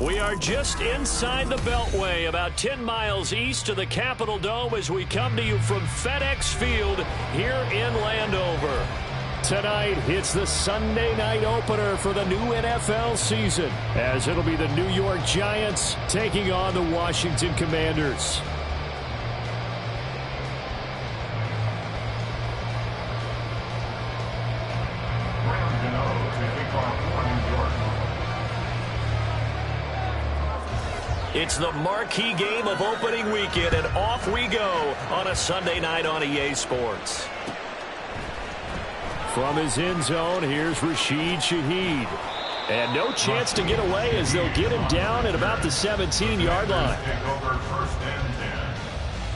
We are just inside the Beltway, about 10 miles east of the Capitol Dome as we come to you from FedEx Field here in Landover. Tonight, it's the Sunday night opener for the new NFL season, as it'll be the New York Giants taking on the Washington Commanders. It's the marquee game of opening weekend, and off we go on a Sunday night on EA Sports. From his end zone, here's Rashid Shaheed. And no chance to get away as they'll get him down at about the 17-yard line. Take over first and 10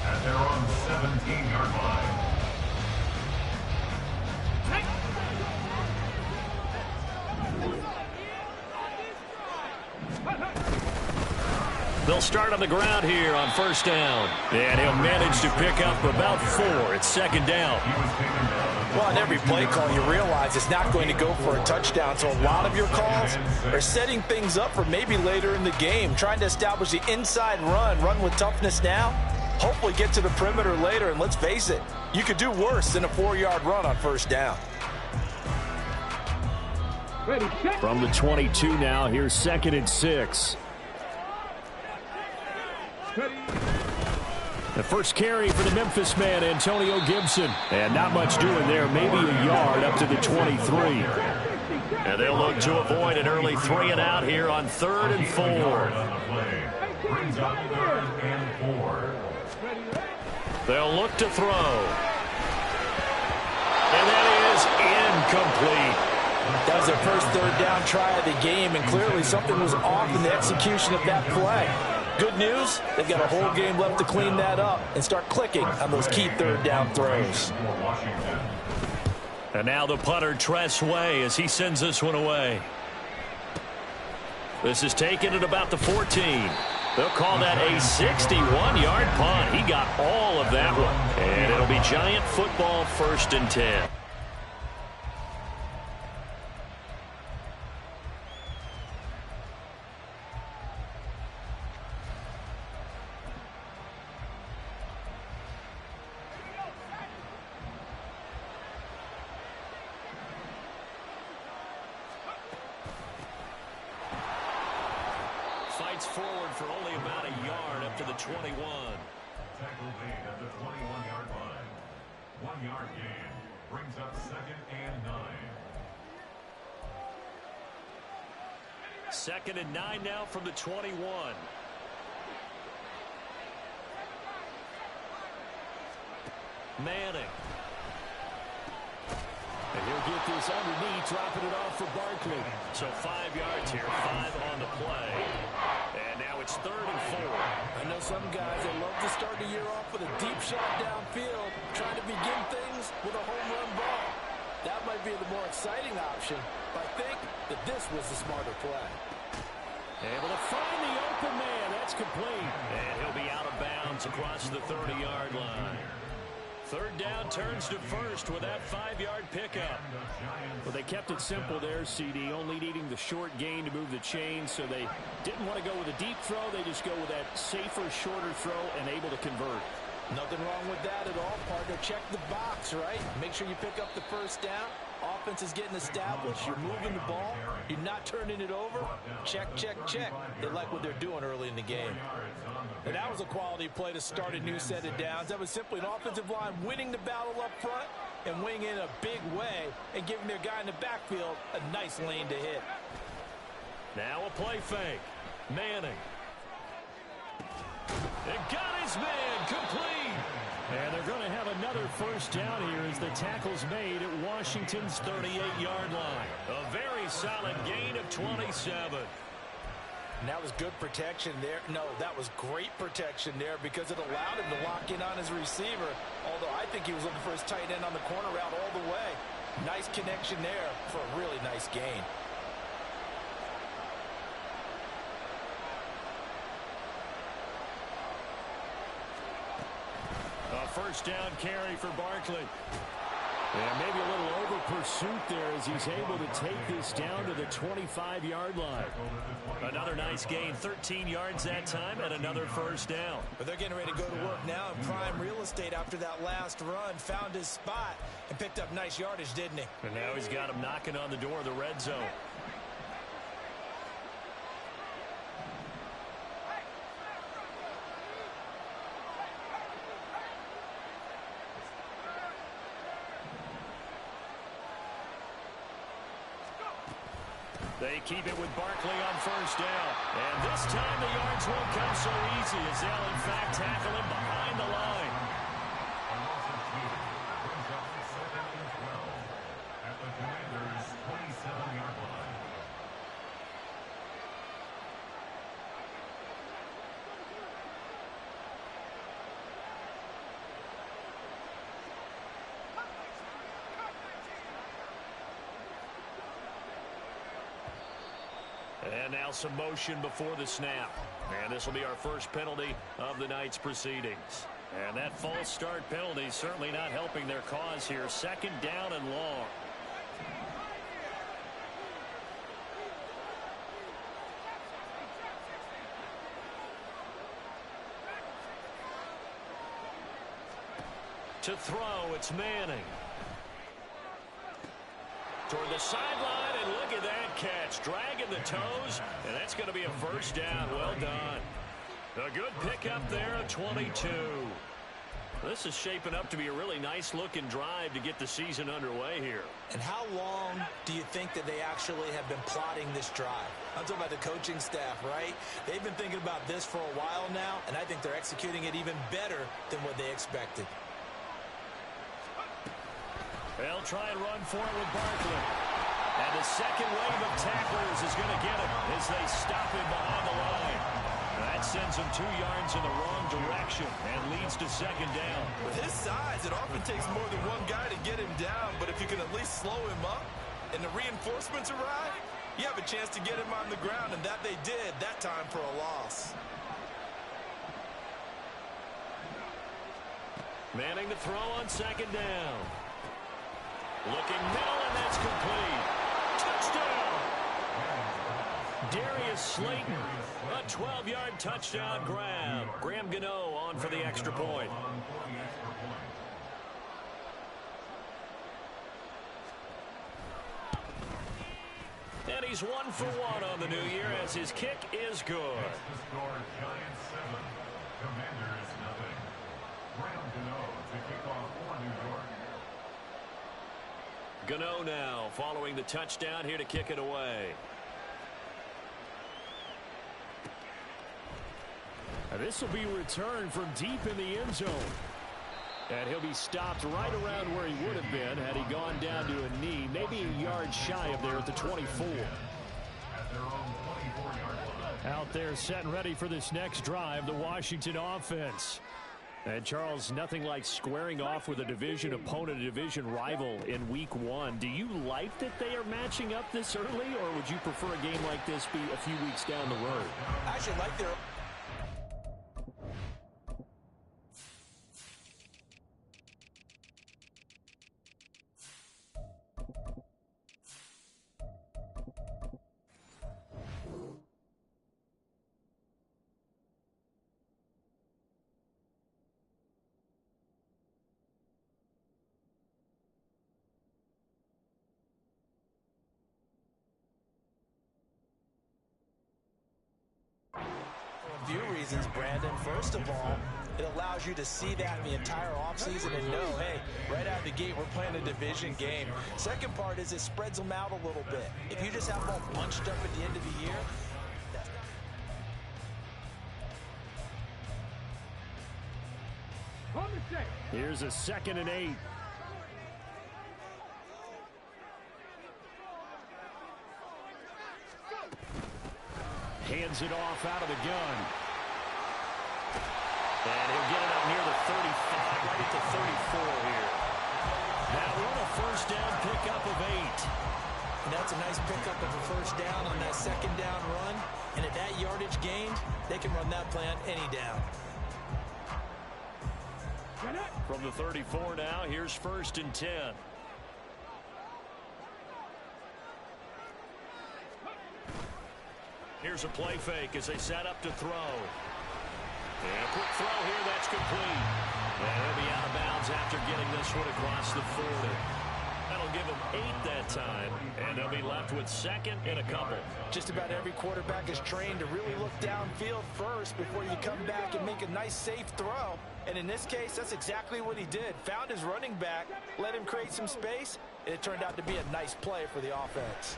at their own 17-yard line. They'll start on the ground here on first down. And he'll manage to pick up about 4. It's second down. Well, on every play call, you realize it's not going to go for a touchdown. So a lot of your calls are setting things up for maybe later in the game, trying to establish the inside run with toughness now, hopefully get to the perimeter later. And let's face it, you could do worse than a 4-yard run on first down. From the 22 now, here's second and 6. The first carry for the Memphis man, Antonio Gibson. And not much doing there, maybe a yard up to the 23. And they'll look to avoid an early 3 and out here on 3rd and 4. Brings up 3rd and 4. They'll look to throw. And that is incomplete. That was their first 3rd down try of the game, and clearly something was off in the execution of that play. Good news, they've got a whole game left to clean that up and start clicking on those key 3rd down throws. And now the punter, Tress Way, as he sends this one away. This is taken at about the 14. They'll call that a 61-yard punt. He got all of that one. And it'll be Giant football, 1st and 10. Fights forward for only about a yard up to the 21. Tackle made at the 21-yard line. 1-yard gain brings up 2nd and 9. 2nd and 9 now from the 21. Manning. And he'll get this underneath, dropping it off for Barkley. So 5 yards here, 5 on the play. And now it's 3rd and 4. I know some guys that love to start the year off with a deep shot downfield, trying to begin things with a home run ball. That might be the more exciting option, but I think that this was the smarter play. Able to find the open man. That's complete. And he'll be out of bounds across the 30-yard line. 3rd down turns to 1st with that 5-yard pickup. Well, they kept it simple there, CD, only needing the short gain to move the chain, so they didn't want to go with a deep throw. They just go with that safer, shorter throw and able to convert. Nothing wrong with that at all, partner. Check the box, right? Make sure you pick up the 1st down. Offense is getting established. You're moving the ball. You're not turning it over. Check, check, check. They like what they're doing early in the game. And that was a quality play to start a new set of downs. That was simply an offensive line winning the battle up front and winning in a big way and giving their guy in the backfield a nice lane to hit. Now a play fake. Manning. And got his man complete. And they're going to have another 1st down here as the tackle's made at Washington's 38-yard line. A very solid gain of 27. And that was good protection there. No, that was great protection there because it allowed him to lock in on his receiver. Although I think he was looking for his tight end on the corner route all the way. Nice connection there for a really nice gain. A 1st down carry for Barkley. And maybe a little over pursuit there as he's able to take this down to the 25-yard line. Another nice gain, 13 yards that time, and another first down. But they're getting ready to go to work now in prime real estate after that last run. Found his spot and picked up nice yardage, didn't he? And now he's got him knocking on the door of the red zone. They keep it with Barkley on first down. And this time the yards won't come so easy as they'll in fact tackle him behind the line. A loss of 2 brings up 2nd and 12 at the Commanders' 27-yard line. And now some motion before the snap. And this will be our first penalty of the night's proceedings. And that false start penalty certainly not helping their cause here. 2nd down and long. To throw, it's Manning. Toward the sideline, and look at that catch. Dragging the toes, and that's going to be a first down. Well done. A good pickup there at 22. This is shaping up to be a really nice-looking drive to get the season underway here. And how long do you think that they actually have been plotting this drive? I'm talking about the coaching staff, right? They've been thinking about this for a while now, and I think they're executing it even better than what they expected. They'll try and run for it with Barkley. And the second wave of tacklers is going to get him as they stop him behind the line. That sends him 2 yards in the wrong direction and leads to 2nd down. With his size, it often takes more than one guy to get him down, but if you can at least slow him up and the reinforcements arrive, you have a chance to get him on the ground, and that they did that time for a loss. Manning to throw on 2nd down. Looking middle, and that's complete. Touchdown! Darius Slayton, a 12-yard touchdown grab. Graham Gano on for the extra point. And he's 1 for 1 on the new year as his kick is good. The score, Giants 7, Commanders 0. Graham Gano to kick off for New York. Gano now following the touchdown here to kick it away. And this will be returned from deep in the end zone. And he'll be stopped right around where he would have been had he gone down to a knee, maybe a yard shy of there at the 24. At their own 24-yard line. Out there set and ready for this next drive, the Washington offense. And, Charles, nothing like squaring off with a division opponent, a division rival in Week 1. Do you like that they are matching up this early, or would you prefer a game like this be a few weeks down the road? I actually like their... A few reasons, Brandon. First of all, it allows you to see that in the entire offseason and know, hey, right out of the gate, we're playing a division game. Second part is it spreads them out a little bit. If you just have them all bunched up at the end of the year, here's a 2nd and 8. Hands it off out of the gun. And he'll get it up near the 35, right at the 34 here. That one a first down pickup of 8. and that's a nice pickup of a first down on that 2nd down run. And at that yardage gained, they can run that play on any down. From the 34 now, here's 1st and 10. Here's a play fake as they set up to throw. And a quick throw here, that's complete. And he'll be out of bounds after getting this one across the 40. That'll give him 8 that time, and they'll be left with second and a couple. Just about every quarterback is trained to really look downfield first before you come back and make a nice, safe throw. And in this case, that's exactly what he did. Found his running back, let him create some space, and it turned out to be a nice play for the offense.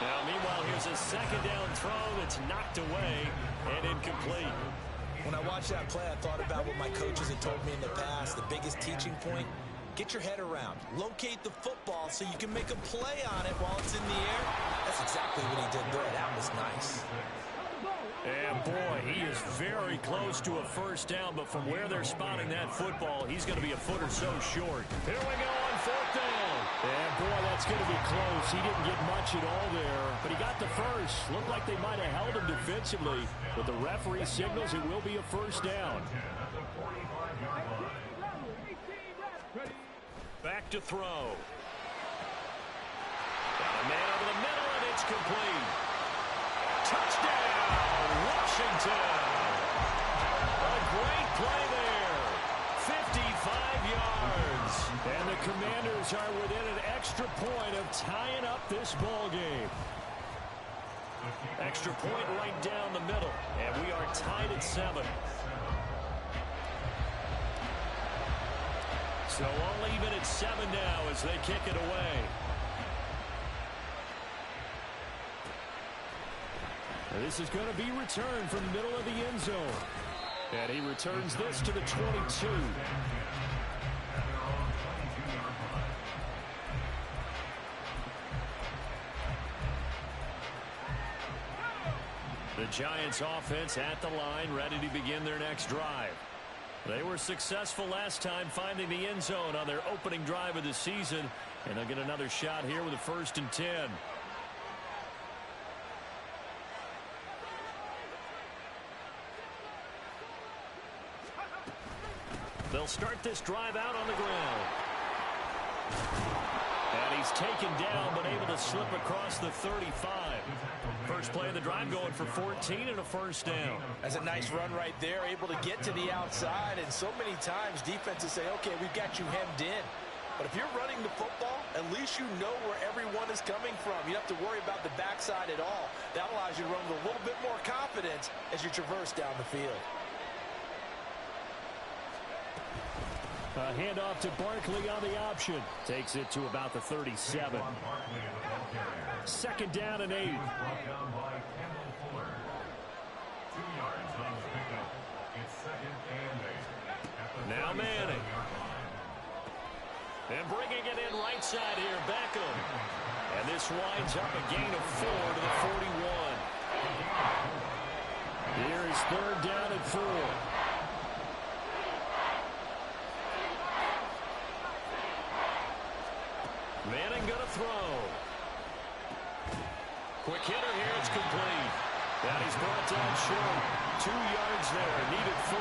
Now, meanwhile, here's a second down throw that's knocked away and incomplete. When I watched that play, I thought about what my coaches had told me in the past. The biggest teaching point, get your head around. Locate the football so you can make a play on it while it's in the air. That's exactly what he did there. That was nice. And, boy, he is very close to a first down, but from where they're spotting that football, he's going to be a foot or so short. Here we go on 4th down. And, boy, that's going to be close. He didn't get much at all there, but he got the first. Looked like they might have held him defensively, but the referee signals it will be a first down. Back to throw. Got a man over the middle, and it's complete. Touchdown, Washington. A great play there. 55 yards. And the Commanders are within an extra point of tying up this ball game. Extra point right down the middle. And we are tied at 7. So all even at 7 now as they kick it away. And this is going to be returned from the middle of the end zone. And he returns this to the 22. The Giants offense at the line, ready to begin their next drive. They were successful last time finding the end zone on their opening drive of the season. And they'll get another shot here with a 1st and 10. They'll start this drive out on the ground. And he's taken down, but able to slip across the 35. First play of the drive going for 14 and a first down. That's a nice run right there, able to get to the outside. And so many times defenses say, okay, we've got you hemmed in. But if you're running the football, at least you know where everyone is coming from. You don't have to worry about the backside at all. That allows you to run with a little bit more confidence as you traverse down the field. A handoff to Barkley on the option. Takes it to about the 37. 2nd down and 8. Now Manning. And bringing it in right side here, Beckham. And this winds up a gain of 4 to the 41. Here is 3rd down and 4. Manning going to throw. Quick hitter here, it's complete. And he's brought down short. 2 yards there, needed 4.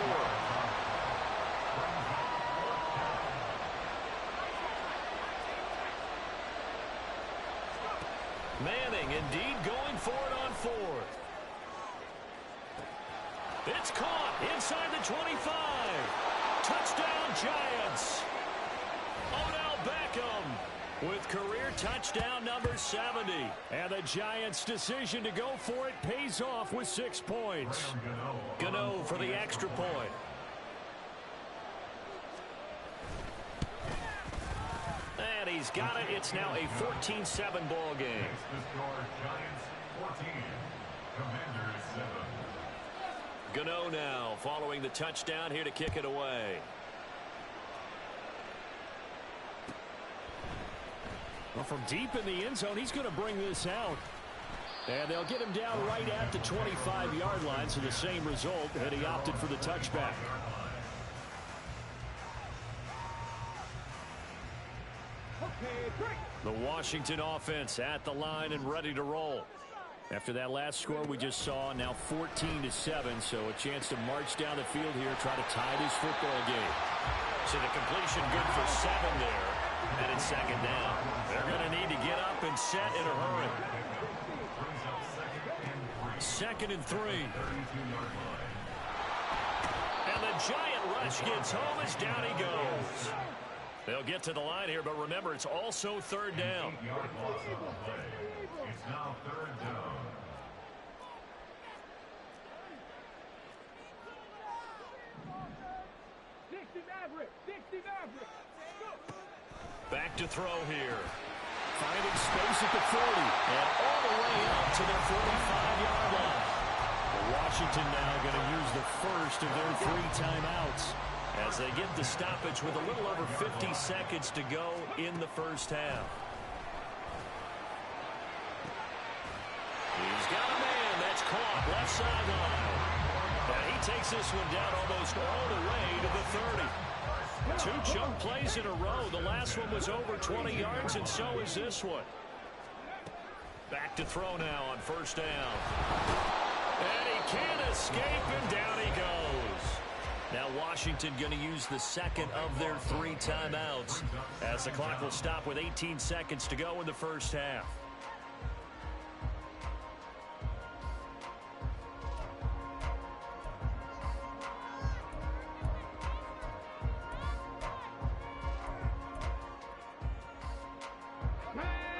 Manning indeed going for it on 4th. It's caught inside the 25. Touchdown Giants. Odell Beckham with career touchdown number 70. And the Giants' decision to go for it pays off with 6 points. Gano for the extra point. And he's got it. It's now a 14-7 ball game. Gano now following the touchdown here to kick it away. Well, from deep in the end zone, he's going to bring this out. And they'll get him down right at the 25-yard line, so the same result, and he opted for the touchback. The Washington offense at the line and ready to roll. After that last score we just saw, now 14-7, so a chance to march down the field here, try to tie this football game. So the completion good for 7 there, and it's 2nd down. They're going to need to get up and set in a hurry. 2nd and 3. And the giant rush gets home as down he goes. They'll get to the line here, but remember, it's also 3rd down. It's now 3rd down. Back to throw here. Finding space at the 40. And all the way out to the 45-yard line. Washington now going to use the first of their 3 timeouts as they get the stoppage with a little over 50 seconds to go in the first half. He's got a man. That's caught left sideline. And he takes this one down almost all the way to the 30. 2 chunk plays in a row. The last one was over 20 yards, and so is this one. Back to throw now on 1st down. And he can't escape, and down he goes. Now Washington going to use the 2nd of their 3 timeouts as the clock will stop with 18 seconds to go in the first half.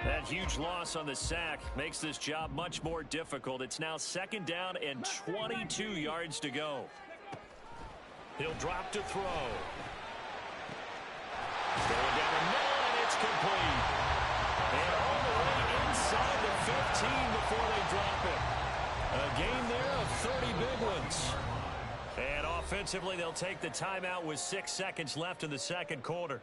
That huge loss on the sack makes this job much more difficult. It's now 2nd down and 22 yards to go. He'll drop to throw. Going down the middle, and it's complete. And all the way inside the 15 before they drop it. A gain there of 30 big ones. And offensively, they'll take the timeout with 6 seconds left in the 2nd quarter.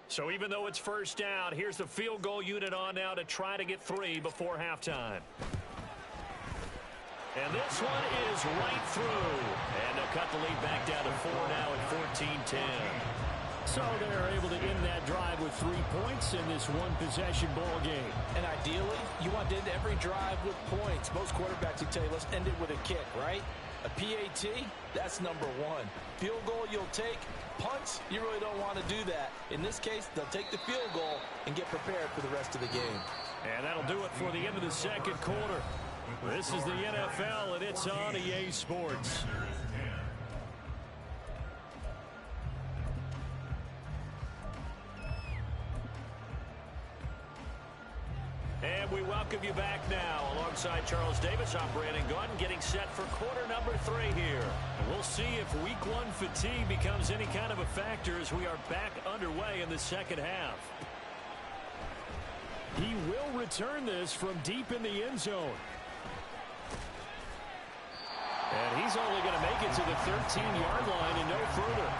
So even though it's 1st down, here's the field goal unit on now to try to get 3 before halftime. And this one is right through. And they'll cut the lead back down to 4 now at 14-10. So they're able to end that drive with 3 points in this one-possession ball game. And ideally, you want to end every drive with points. Most quarterbacks will tell you, let's end it with a kick, right? A PAT, that's number 1. Field goal you'll take. Punts, you really don't want to do that. In this case, they'll take the field goal and get prepared for the rest of the game. And that'll do it for the end of the 2nd quarter. This is the NFL, and it's on EA Sports. And we welcome you back now. Alongside Charles Davis, I'm Brandon Gunn, getting set for quarter number 3 here. And we'll see if week 1 fatigue becomes any kind of a factor as we are back underway in the 2nd half. He will return this from deep in the end zone. And he's only going to make it to the 13-yard line and no further.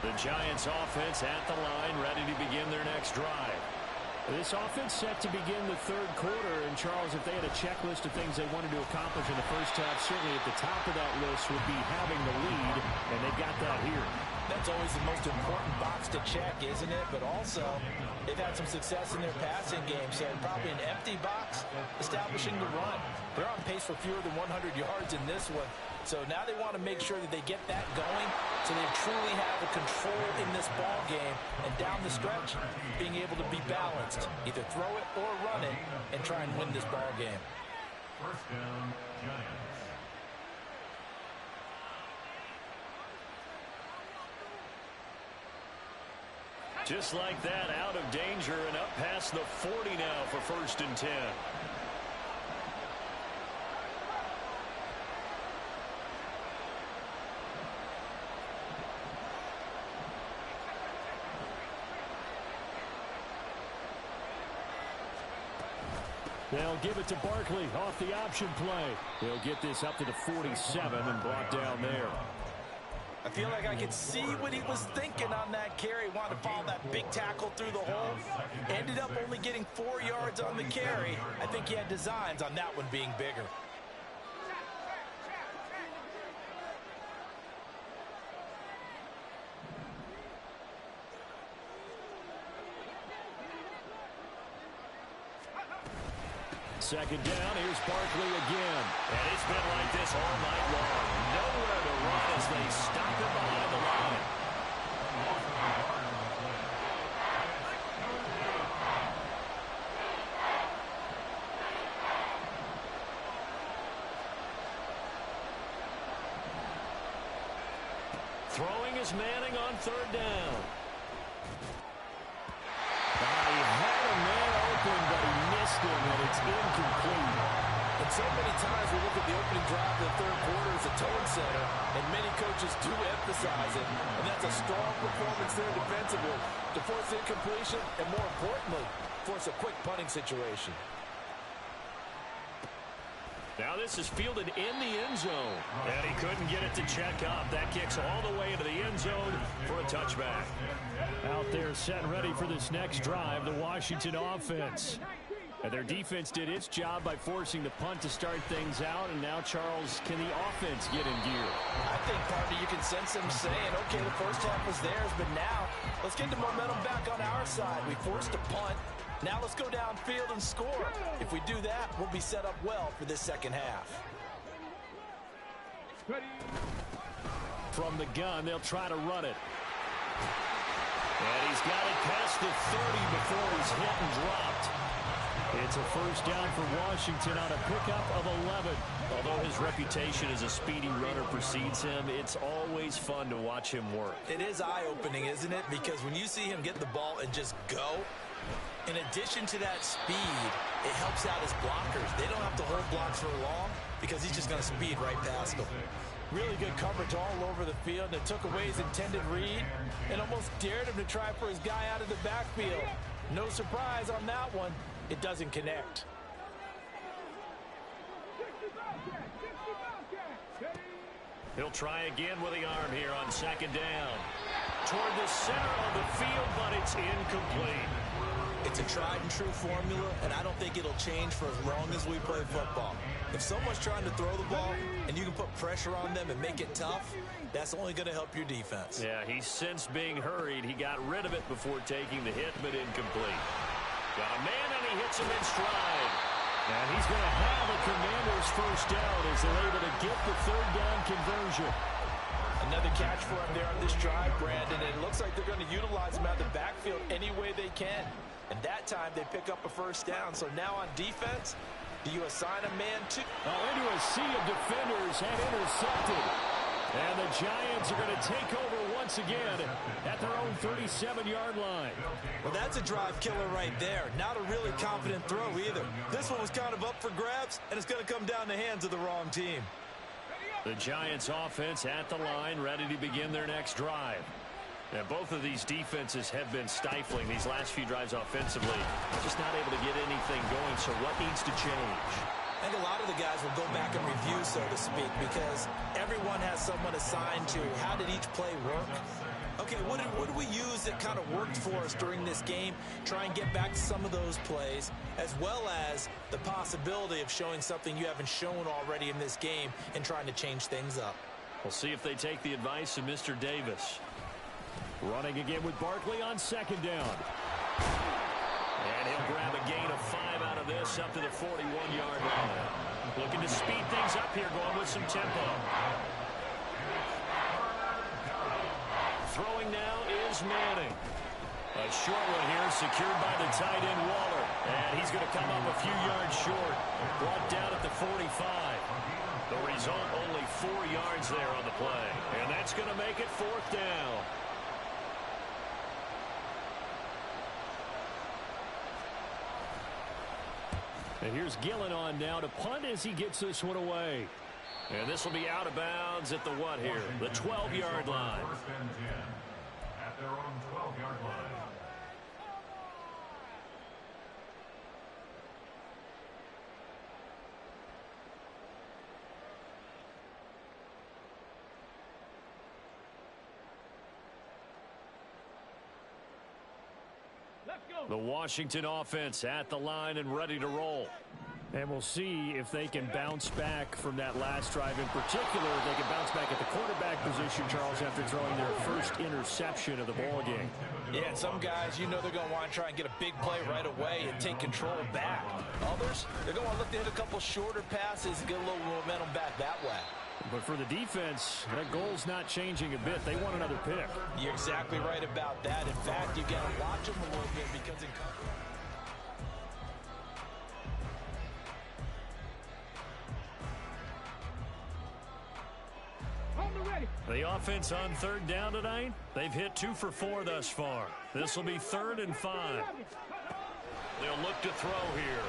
The Giants offense at the line, ready to begin their next drive. This offense set to begin the 3rd quarter. And, Charles, if they had a checklist of things they wanted to accomplish in the first half, certainly at the top of that list would be having the lead, and they got that here. That's always the most important box to check, isn't it? But also, they've had some success in their passing game, so probably an empty box establishing the run. They're on pace for fewer than 100 yards in this one. So now they want to make sure that they get that going so they truly have a control in this ball game. And down the stretch, being able to be balanced. Either throw it or run it and try and win this ball game. 1st down, Giants. Just like that, out of danger and up past the 40 now for 1st and 10. They'll give it to Barkley off the option play. They'll get this up to the 47 and brought down there. I feel like I could see what he was thinking on that carry. Wanted to follow that big tackle through the hole. Ended up only getting 4 yards on the carry. I think he had designs on that one being bigger. Second down, here's Barkley again. And it's been like this all night long. Nowhere to run as they stop him behind the line. Throwing is Manning on third down. He had a man open, but he missed him, and it's incomplete. And so many times we look at the opening drive of the third quarter as a tone setter, and many coaches do emphasize it, and that's a strong performance there defensively to force incompletion and, more importantly, force a quick punting situation. Now this is fielded in the end zone, and he couldn't get it to check up. That kicks all the way into the end zone for a touchback. Out there set and ready for this next drive, the Washington offense. And their defense did its job by forcing the punt to start things out, and now, Charles, can the offense get in gear? I think, partner, you can sense them saying, okay, the first half was theirs, but now let's get the momentum back on our side. We forced a punt. Now let's go downfield and score. If we do that, we'll be set up well for this second half. From the gun, they'll try to run it. And he's got it past the 30 before he's hit and dropped. It's a first down for Washington on a pickup of 11. Although his reputation as a speedy runner precedes him, it's always fun to watch him work. It is eye-opening, isn't it? Because when you see him get the ball and just go, in addition to that speed, it helps out his blockers. They don't have to hold blocks for long because he's just going to speed right past them. Really good coverage all over the field. It took away his intended read and almost dared him to try for his guy out of the backfield. No surprise on that one. It doesn't connect. He'll try again with the arm here on second down. Toward the center of the field, but it's incomplete. It's a tried-and-true formula, and I don't think it'll change for as long as we play football. If someone's trying to throw the ball and you can put pressure on them and make it tough, that's only going to help your defense. Yeah, he's since being hurried. He got rid of it before taking the hit, but incomplete. Got a man, and he hits him in stride. And he's going to have a Commander's first down as they're able to get the third down conversion. Another catch for him there on this drive, Brandon, and it looks like they're going to utilize him out of the backfield any way they can. And that time they pick up a first down. So now on defense, do you assign a man to? Into a sea of defenders and intercepted. And the Giants are going to take over once again at their own 37-yard line. Well, that's a drive killer right there. Not a really confident throw either. This one was kind of up for grabs, and it's going to come down the hands of the wrong team. The Giants offense at the line, ready to begin their next drive. Now, both of these defenses have been stifling these last few drives offensively. Just not able to get anything going, so what needs to change? I think a lot of the guys will go back and review, so to speak, because everyone has someone assigned to how did each play work. Okay, what did we use that kind of worked for us during this game? Try and get back to some of those plays, as well as the possibility of showing something you haven't shown already in this game and trying to change things up. We'll see if they take the advice of Mr. Davis. Running again with Barkley on second down. And he'll grab a gain of 5 out of this up to the 41-yard line. Looking to speed things up here, going with some tempo. Throwing now is Manning. A short one here, secured by the tight end Waller. And he's going to come up a few yards short. Brought down at the 45. The result, only 4 yards there on the play. And that's going to make it fourth down. And here's Gillen on now to punt as he gets this one away. And this will be out of bounds at the what here? The 12-yard line. First and 10 at their own 12-yard line. The Washington offense at the line and ready to roll. And we'll see if they can bounce back from that last drive. In particular, if they can bounce back at the quarterback position, Charles, after throwing their first interception of the ballgame. Yeah, and some guys, you know they're going to want to try and get a big play right away and take control back. Others, they're going to look to hit a couple shorter passes and get a little momentum back that way. But for the defense, that goal's not changing a bit. They want another pick. You're exactly right about that. In fact, you got to watch them a little bit because in On the ready. The offense on third down tonight, they've hit 2 for 4 thus far. This will be 3rd and 5. They'll look to throw here.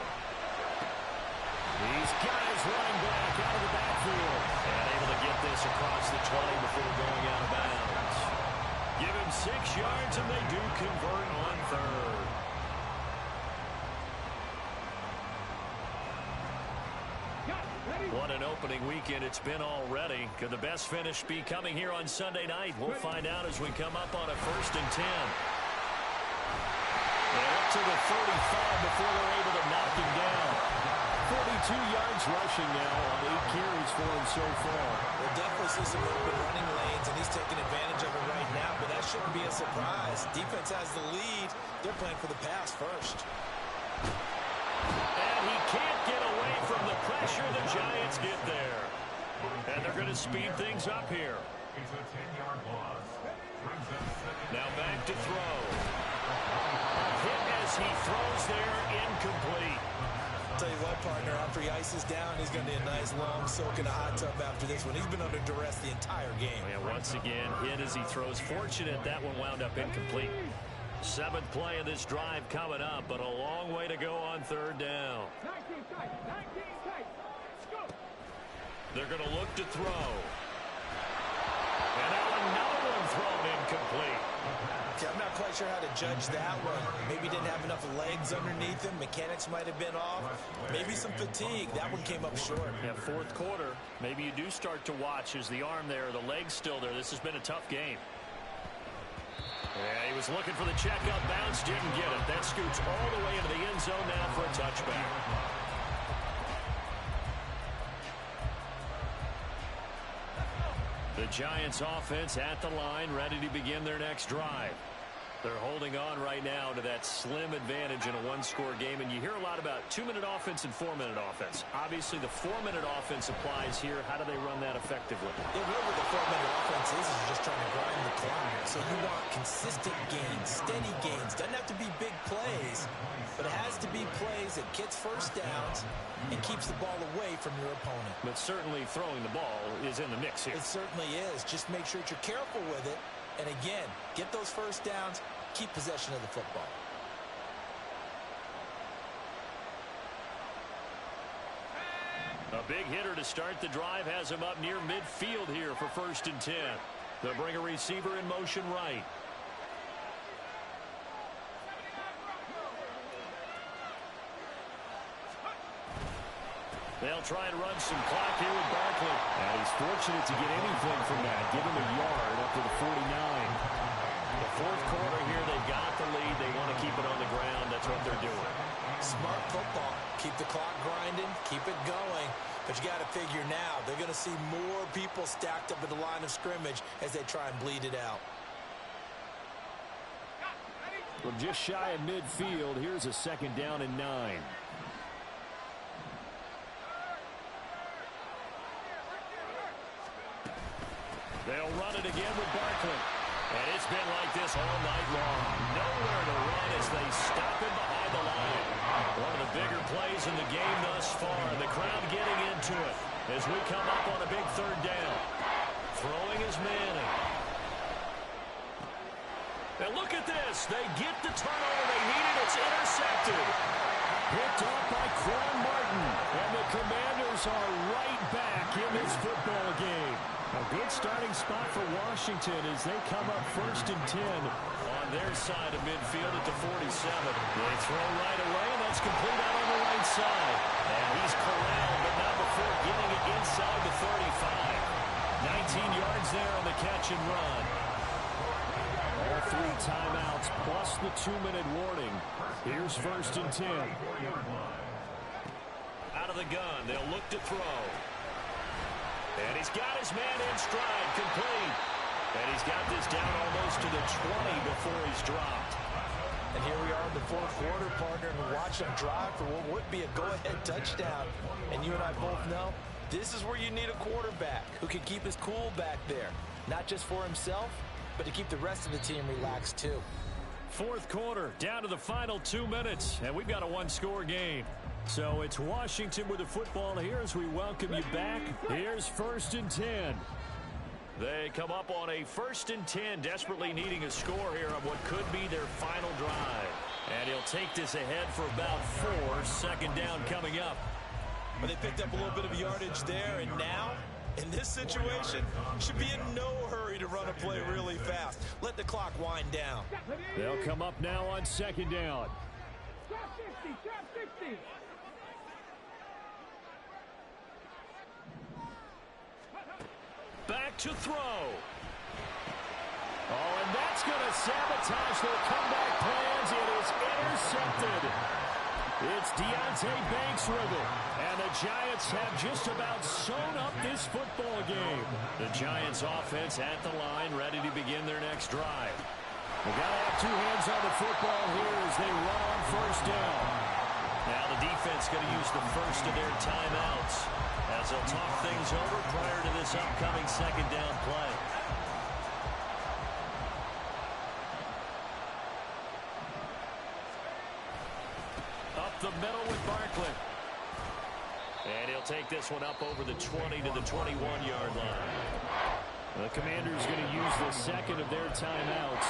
He's got his running back out of the backfield. And able to get this across the 20 before going out of bounds. Give him 6 yards, and they do convert on 3rd. What an opening weekend it's been already. Could the best finish be coming here on Sunday night? We'll find out as we come up on a 1st and 10. And up to the 35 before they're able to knock him down. 42 yards rushing now on 8 carries for him so far. We'll definitely see some open running lanes, and he's taking advantage of it right now, but that shouldn't be a surprise. Defense has the lead. They're playing for the pass first. And he can't get away from the pressure. The Giants get there. And they're going to speed things up here. It's a 10-yard loss. Now back to throw. A hit as he throws there, incomplete. I'll tell you what, partner, after he ices down, he's going to need a nice long soak in a hot tub after this one. He's been under duress the entire game. And once again, hit as he throws. Fortunate that one wound up incomplete. 7th play of this drive coming up, but a long way to go on 3rd down. They're going to look to throw. And now another one thrown incomplete. Okay, I'm not quite sure how to judge that one. Maybe didn't have enough legs underneath him. Mechanics might have been off. Maybe some fatigue. That one came up short. Yeah, 4th quarter. Maybe you do start to watch as the arm there, the leg's still there. This has been a tough game. Yeah, he was looking for the check up bounce, didn't get it. That scoots all the way into the end zone now for a touchback. The Giants offense at the line, ready to begin their next drive. They're holding on right now to that slim advantage in a 1-score game, and you hear a lot about 2-minute offense and 4-minute offense. Obviously, the 4-minute offense applies here. How do they run that effectively? Yeah, really the 4-minute offense is just trying to grind the clock. So you want consistent gains, steady gains. Doesn't have to be big plays, but it has to be plays that gets first downs and keeps the ball away from your opponent. But certainly throwing the ball is in the mix here. It certainly is. Just make sure that you're careful with it. And again, get those first downs, keep possession of the football. A big hitter to start the drive has him up near midfield here for 1st and 10. They'll bring a receiver in motion right. They'll try and run some clock here with Barkley. And he's fortunate to get anything from that. Give him a yard up to the 49. The 4th quarter here, they've got the lead. They want to keep it on the ground. That's what they're doing. Smart football. Keep the clock grinding. Keep it going. But you got to figure now, they're going to see more people stacked up at the line of scrimmage as they try and bleed it out. Well, just shy of midfield. Here's a 2nd down and 9. They'll run it again with Barkley. And it's been like this all night long. Nowhere to run as they stop him behind the line. One of the bigger plays in the game thus far. The crowd getting into it as we come up on a big 3rd down. Throwing is Manning. And look at this. They get the turnover they needed. It's intercepted. Picked off by Quan Martin. And the Commanders are right back in this football game. A good starting spot for Washington as they come up 1st and 10 on their side of midfield at the 47. They throw right away, and that's complete out on the right side. And he's corralled, but not before getting it inside the 35. 19 yards there on the catch and run. All 3 timeouts plus the 2-minute warning. Here's 1st and 10. Out of the gun, they'll look to throw. And he's got his man in stride, complete. And he's got this down almost to the 20 before he's dropped. And here we are in the 4th quarter, partner, and we watch him drive for what would be a go-ahead touchdown. And you and I both know this is where you need a quarterback who can keep his cool back there. Not just for himself, but to keep the rest of the team relaxed too. 4th quarter, down to the final 2 minutes, and we've got a 1-score game. So it's Washington with the football here as we welcome you back. Here's 1st and 10. They come up on a 1st and 10, desperately needing a score here on what could be their final drive. And he'll take this ahead for about 4. 2nd down coming up. Well, they picked up a little bit of yardage there, and now, in this situation, should be in no hurry to run a play really fast. Let the clock wind down. They'll come up now on 2nd down. Drop 60. Back to throw. Oh, and that's going to sabotage their comeback plans. It is intercepted. It's Deontay Banks with it. And the Giants have just about sewn up this football game. The Giants offense at the line, ready to begin their next drive. They've got to have 2 hands on the football here as they run on 1st down. Now the defense going to use the first of their timeouts as they'll talk things over prior to this upcoming 2nd down play. Up the middle with Barkley. And he'll take this one up over the 20 to the 21-yard line. The Commanders going to use the 2nd of their timeouts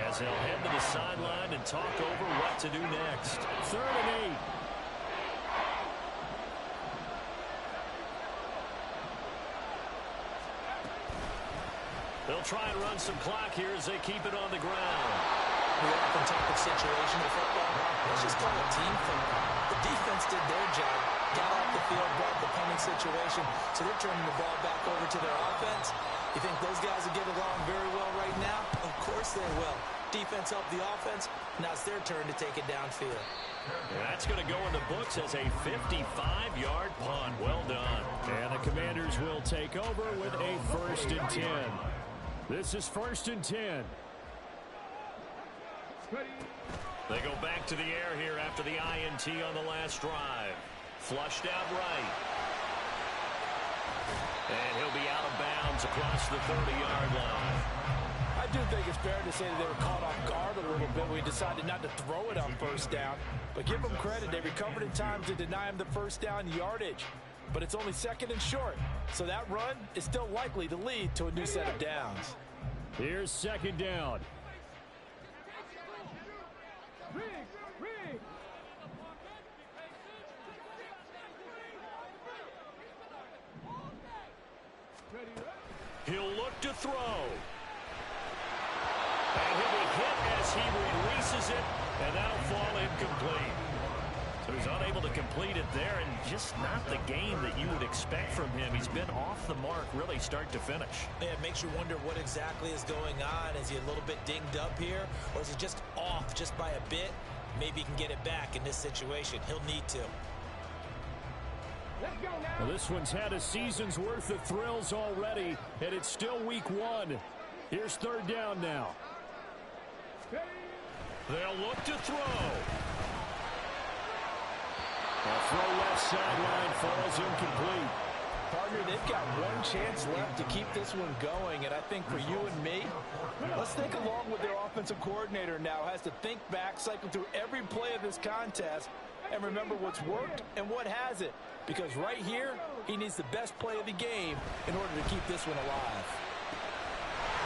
as they'll head to the sideline and talk over what to do next. 3rd and 8. They'll try and run some clock here as they keep it on the ground. We often talk of situational football. Let's just call it team football. The defense did their job, got off the field, brought the punting situation, so they're turning the ball back over to their offense. You think those guys will get along very well right now? Of course they will. Defense helped the offense. Now it's their turn to take it downfield. That's going to go in the books as a 55-yard punt. Well done. And the Commanders will take over with a 1st and 10. This is 1st and 10. They go back to the air here after the INT on the last drive. Flushed out right. And he'll be out of bounds across the 30-yard line. I do think it's fair to say that they were caught off guard a little bit. We decided not to throw it on 1st down. But give them credit. They recovered in time to deny him the 1st down yardage. But it's only 2nd and short. So that run is still likely to lead to a new set of downs. Here's 2nd down. He'll look to throw. And he'll be hit as he releases it, and that'll fall incomplete. So he's unable to complete it there, and just not the game that you would expect from him. He's been off the mark really start to finish. Yeah, it makes you wonder what exactly is going on. Is he a little bit dinged up here, or is he just off just by a bit? Maybe he can get it back in this situation. He'll need to. Let's go now. Well, this one's had a season's worth of thrills already, and it's still week 1. Here's 3rd down now. They'll look to throw. A throw left sideline falls incomplete. Partner, they've got one chance left to keep this one going, and I think for you and me, let's think along with their offensive coordinator now. Has to think back, cycle through every play of this contest, and remember what's worked and what hasn't. Because right here, he needs the best play of the game in order to keep this one alive.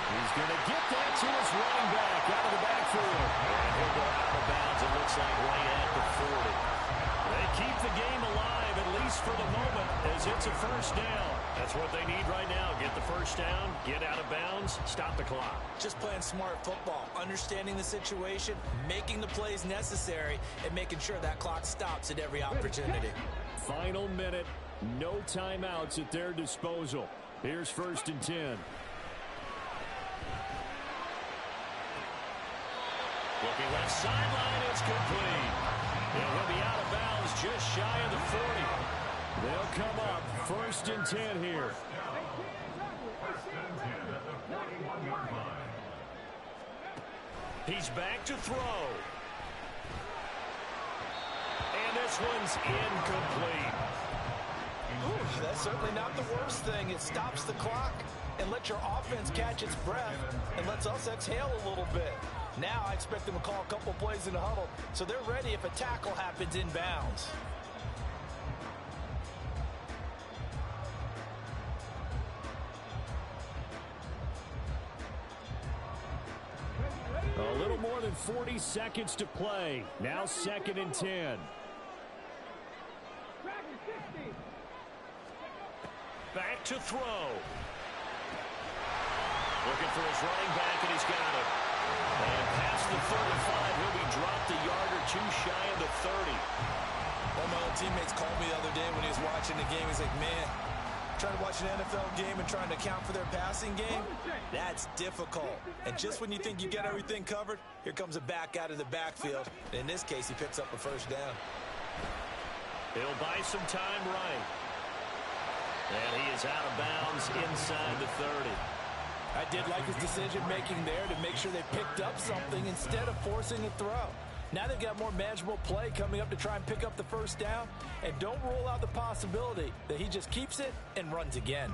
He's going to get that to his running back out of the backfield. And he'll go out of bounds, it looks like, right at the 40. They keep the game alive, at least for the moment, as it's a 1st down. That's what they need right now. Get the 1st down, get out of bounds, stop the clock. Just playing smart football, understanding the situation, making the plays necessary, and making sure that clock stops at every opportunity. Final minute, no timeouts at their disposal. Here's 1st and 10. Looking left sideline, it's complete. He'll be out of bounds just shy of the 40. They'll come up 1st and 10 here. He's back to throw. And this one's incomplete. Ooh, that's certainly not the worst thing. It stops the clock and lets your offense catch its breath and lets us exhale a little bit. Now I expect them to call a couple plays in the huddle so they're ready if a tackle happens inbounds. than 40 seconds to play. Now 2nd and 10. Back to throw. Looking for his running back, and he's got it. And past the 35, he'll be dropped a yard or two shy of the 30. One of my old teammates called me the other day when he was watching the game. He's like, man, trying to watch an NFL game and trying to account for their passing game, that's difficult. And just when you think you get everything covered, here comes a back out of the backfield. And in this case, he picks up a first down. He'll buy some time right. And he is out of bounds inside the 30. I did like his decision-making there to make sure they picked up something instead of forcing a throw. Now they've got more manageable play coming up to try and pick up the first down. And don't rule out the possibility that he just keeps it and runs again.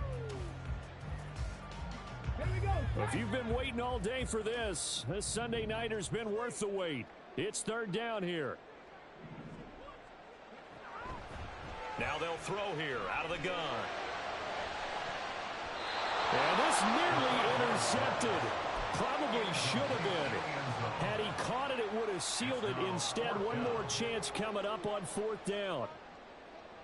If you've been waiting all day for this Sunday nighter's been worth the wait. It's 3rd down here. Now they'll throw here out of the gun. And this nearly intercepted. Probably should have been. Had he caught it, it would have sealed it. Instead, one more chance coming up on 4th down.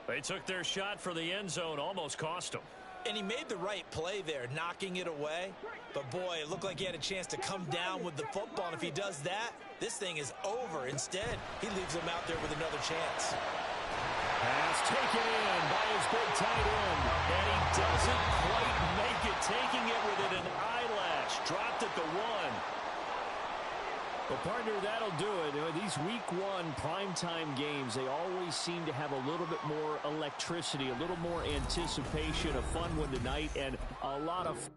They took their shot for the end zone, almost cost him. And he made the right play there, knocking it away. But, boy, it looked like he had a chance to come down with the football. And if he does that, this thing is over. Instead, he leaves him out there with another chance. Pass taken in by his big tight end. And he doesn't quite make it, taking it with an eyelash. Dropped at the 1. Well, partner, that'll do it. These Week 1 primetime games, they always seem to have a little bit more electricity, a little more anticipation, a fun one tonight, and a lot of